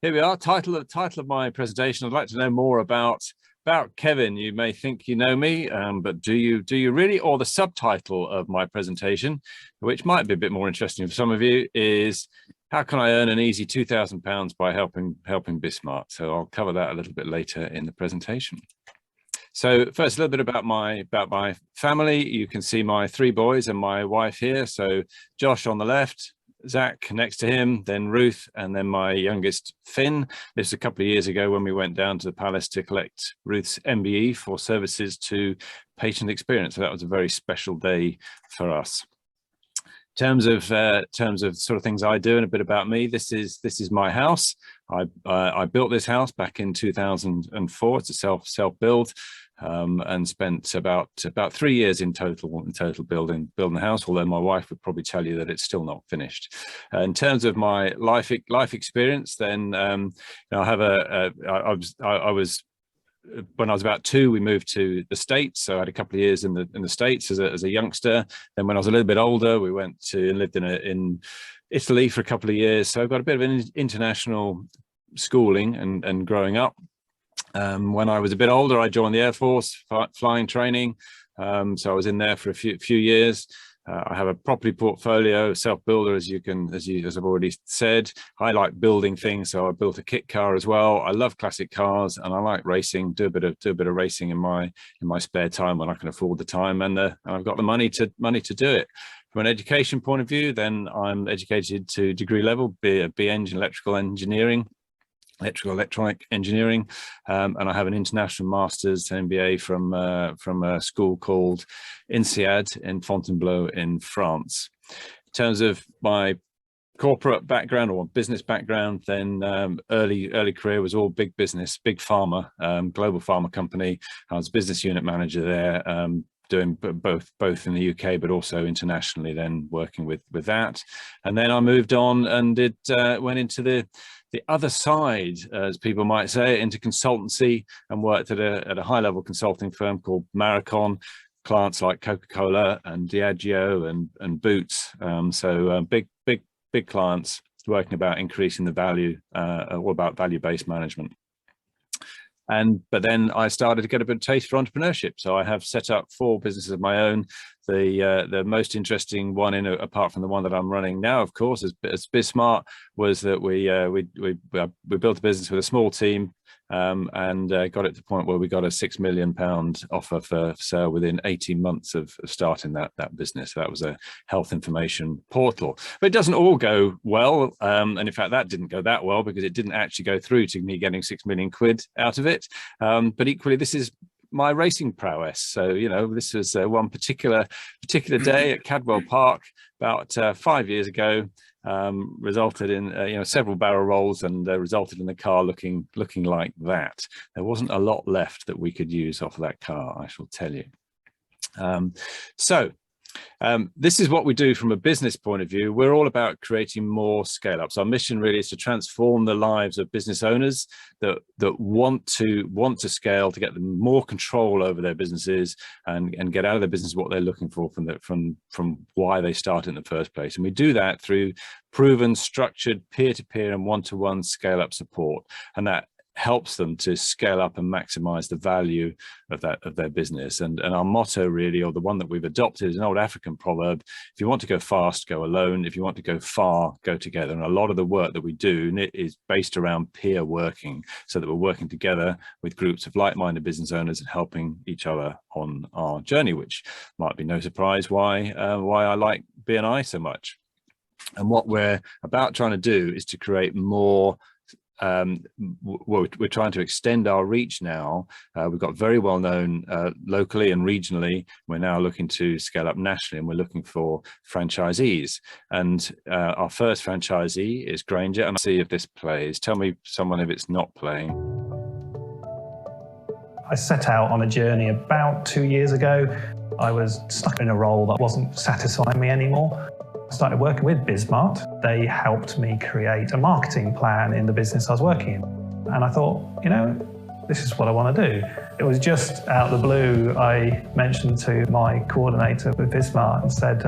Here we are. Title of my presentation. I'd like to know more about Kevin. You may think you know me, but do you really? Or the subtitle of my presentation, which might be a bit more interesting for some of you, is how can I earn an easy £2,000 by helping BizSmart? So I'll cover that a little bit later in the presentation. So first, a little bit about my family. You can see my 3 boys and my wife here. So Josh on the left, Zach next to him, then Ruth, and then my youngest Finn. This was a couple of years ago when we went down to the Palace to collect Ruth's MBE for services to patient experience. So that was a very special day for us. In terms of sort of things I do and a bit about me, this is my house. I built this house back in 2004. It's a self-build. And spent about 3 years in total building the house, although my wife would probably tell you that it's still not finished. In terms of my life experience, then when I was about 2, we moved to the States. So I had a couple of years in the States as a youngster. Then when I was a little bit older, we went to and lived in Italy for a couple of years. So I've got a bit of an international schooling and growing up. When I was a bit older, I joined the Air Force flying training. So I was in there for a few years. I have a property portfolio, self-builder, as I've already said. I like building things, so I built a kit car as well. I love classic cars, and I like racing. Do a bit of racing in my spare time when I can afford the time, and I've got the money to do it. From an education point of view, then I'm educated to degree level, BEng electronic engineering, and I have an international master's MBA from a school called INSEAD in Fontainebleau in France. In terms of my corporate background or business background, then early career was all big business, big pharma, global pharma company. I was business unit manager there, doing both in the UK but also internationally, then working with that. And then I moved on and went into the other side, as people might say, into consultancy, and worked at a high-level consulting firm called Maricon. Clients like Coca-Cola and Diageo and Boots. Big clients working about increasing the value, all about value-based management. But then I started to get a bit of taste for entrepreneurship. So I have set up 4 businesses of my own. The most interesting one, apart from the one that I'm running now, of course, as BizSmart, was that we built a business with a small team, and got it to the point where we got a £6 million offer for sale within 18 months of starting that business. That was a health information portal. But it doesn't all go well, and in fact that didn't go that well, because it didn't actually go through to me getting £6 million out of it. But equally, this is my racing prowess. So, this was one particular day at Cadwell Park about 5 years ago. Resulted in several barrel rolls, and resulted in the car looking like that. There wasn't a lot left that we could use off of that car, I shall tell you. This is what we do from a business point of view. We're all about creating more scale-ups. Our mission really is to transform the lives of business owners that want to scale, to get them more control over their businesses and get out of their business what they're looking for from why they started in the first place. And we do that through proven, structured, peer-to-peer and one-to-one scale-up support. And that helps them to scale up and maximize the value of their business. And our motto really, or the one that we've adopted, is an old African proverb: if you want to go fast, go alone. If you want to go far, go together. And a lot of the work that we do is based around peer working, so that we're working together with groups of like-minded business owners and helping each other on our journey, which might be no surprise why I like BNI so much. And what we're about trying to do is to create more. We're trying to extend our reach now. We've got very well known locally and regionally. We're now looking to scale up nationally, and we're looking for franchisees. And our first franchisee is Granger. And I'll see if this plays. Tell me, someone, if it's not playing. I set out on a journey about 2 years ago. I was stuck in a role that wasn't satisfying me anymore. I started working with BizSmart. They helped me create a marketing plan in the business I was working in. And I thought, this is what I want to do. It was just out of the blue, I mentioned to my coordinator with BizSmart and said,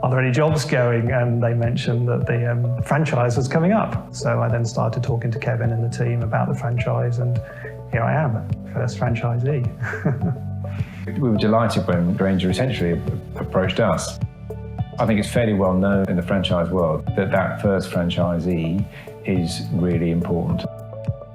are there any jobs going? And they mentioned that the franchise was coming up. So I then started talking to Kevin and the team about the franchise, and here I am, first franchisee. We were delighted when Grainger essentially approached us. I think it's fairly well known in the franchise world that that first franchisee is really important.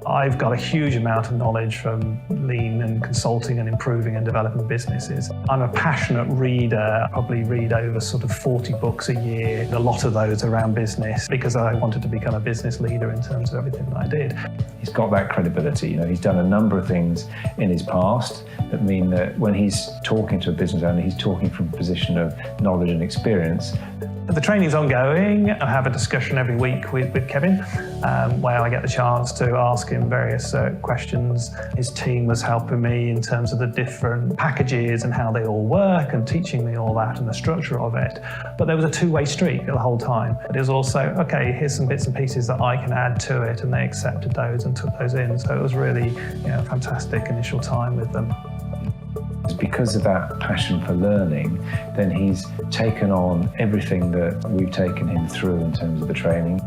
I've got a huge amount of knowledge from lean and consulting and improving and developing businesses. I'm a passionate reader. I probably read over sort of 40 books a year, a lot of those around business, because I wanted to become a business leader in terms of everything that I did. He's got that credibility. You know, he's done a number of things in his past that mean that when he's talking to a business owner, he's talking from a position of knowledge and experience. The training's ongoing. I have a discussion every week with Kevin where I get the chance to ask him various questions. His team was helping me in terms of the different packages and how they all work and teaching me all that and the structure of it. But there was a two-way street the whole time. It is also, okay, here's some bits and pieces that I can add to it, and they accepted those and took those in. So it was really, a fantastic initial time with them. Because of that passion for learning, then he's taken on everything that we've taken him through in terms of the training.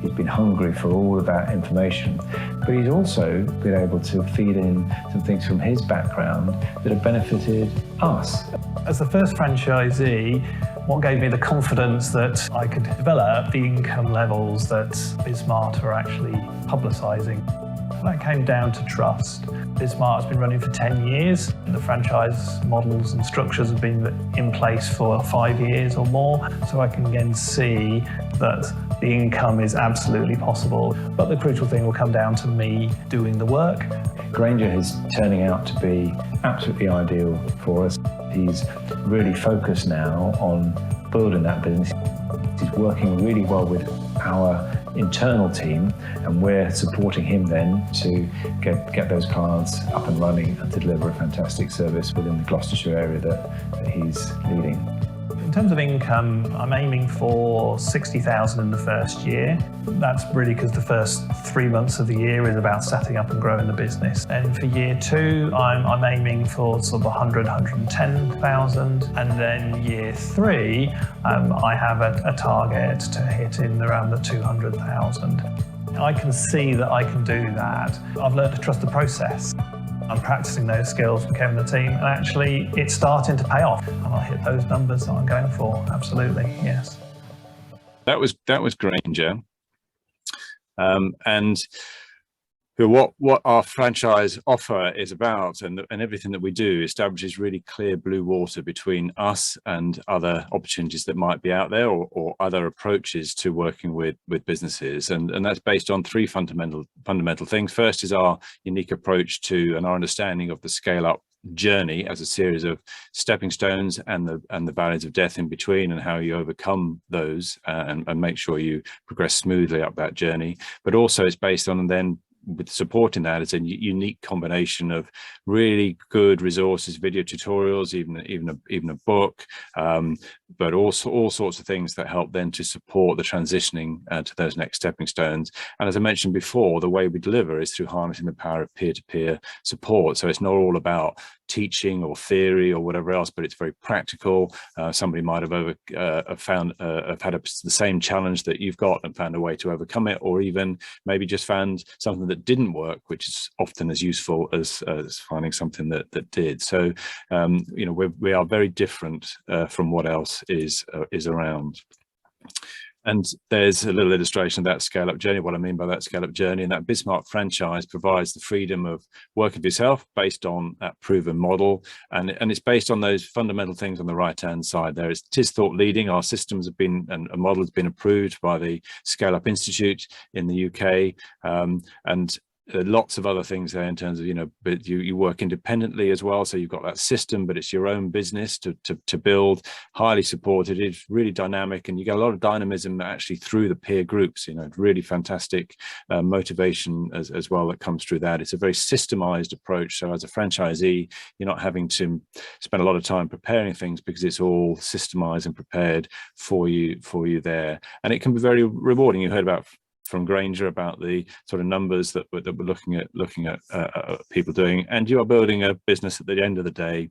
He's been hungry for all of that information, but he's also been able to feed in some things from his background that have benefited us. As the first franchisee, what gave me the confidence that I could develop the income levels that BizSmart are actually publicising. That came down to trust. BizSmart has been running for 10 years. The franchise models and structures have been in place for 5 years or more. So I can again see that the income is absolutely possible. But the crucial thing will come down to me doing the work. Grainger is turning out to be absolutely ideal for us. He's really focused now on building that business. He's working really well with our internal team, and we're supporting him then to get those clients up and running and to deliver a fantastic service within the Gloucestershire area that he's leading. In terms of income, I'm aiming for 60,000 in the first year. That's really because the first 3 months of the year is about setting up and growing the business. And for year two, I'm aiming for sort of 100, 110,000. And then year three, I have a target to hit in around the 200,000. I can see that I can do that. I've learned to trust the process. I'm practicing those skills with Kevin and the team, and actually it's starting to pay off. And I'll hit those numbers that I'm going for, absolutely, yes. That was Grainger. And what our franchise offer is about, and everything that we do establishes really clear blue water between us and other opportunities that might be out there, or other approaches to working with businesses, and that's based on three fundamental things. First is our unique approach to and our understanding of the scale up journey as a series of stepping stones and the valleys of death in between, and how you overcome those and make sure you progress smoothly up that journey. But also it's based on, and then with supporting that, it's a unique combination of really good resources, video tutorials, even a book, but also all sorts of things that help then to support the transitioning to those next stepping stones. And as I mentioned before, the way we deliver is through harnessing the power of peer-to-peer support. So it's not all about teaching or theory or whatever else, but it's very practical. Somebody might have had the same challenge that you've got and found a way to overcome it, or even maybe just found something that didn't work, which is often as useful as finding something that did. So we are very different from what else is around. And there's a little illustration of that scale-up journey, what I mean by that scale-up journey. And that BizSmart franchise provides the freedom of working for yourself based on that proven model. And it's based on those fundamental things on the right-hand side there. It is thought leading. Our systems have been, and a model has been approved by the Scale-Up Institute in the UK. And lots of other things there in terms of, but you work independently as well. So you've got that system, but it's your own business to build, highly supported. It's really dynamic, and you get a lot of dynamism actually through the peer groups, really fantastic motivation as well that comes through that. It's a very systemized approach. So as a franchisee, you're not having to spend a lot of time preparing things because it's all systemized and prepared for you there. And it can be very rewarding. You heard about from Grainger about the sort of numbers that we're looking at people doing, and you are building a business at the end of the day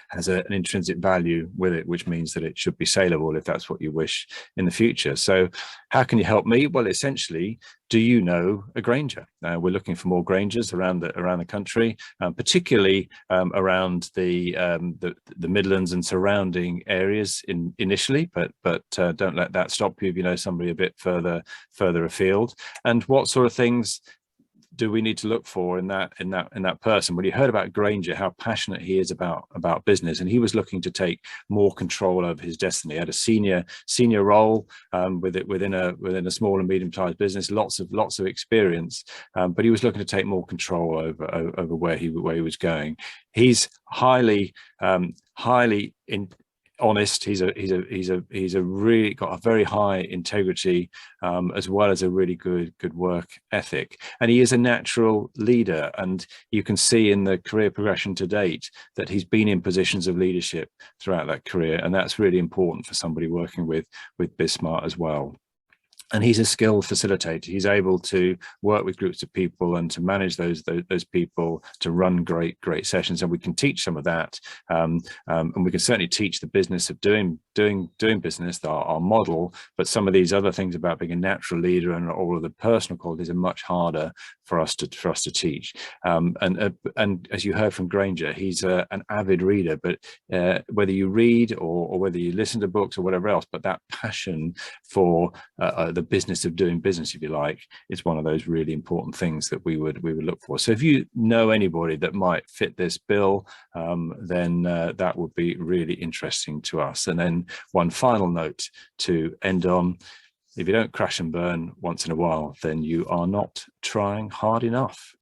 has an intrinsic value with it, which means that it should be saleable if that's what you wish in the future. So how can you help me? Well, essentially, do you know a Granger? We're looking for more Grangers around the country, particularly around the Midlands and surrounding areas initially, but don't let that stop you if you know somebody a bit further afield. And what sort of things do we need to look for in that person? Well, you heard about Granger, how passionate he is about business, and he was looking to take more control over his destiny. He had a senior role within a small and medium-sized business, lots of experience, but he was looking to take more control over where he was going. He's highly honest. He's really got a very high integrity, as well as a really good work ethic, and he is a natural leader. And you can see in the career progression to date that he's been in positions of leadership throughout that career, and that's really important for somebody working with BizSmart as well. And he's a skilled facilitator. He's able to work with groups of people and to manage those people, to run great sessions. And we can teach some of that, and we can certainly teach the business of doing business, our model. But some of these other things about being a natural leader and all of the personal qualities are much harder for us to teach. And as you heard from Granger, he's an avid reader. But whether you read or whether you listen to books or whatever else, but that passion for the business of doing business, if you like, is one of those really important things that we would look for. So if you know anybody that might fit this bill, then that would be really interesting to us. And then one final note to end on: if you don't crash and burn once in a while, then you are not trying hard enough.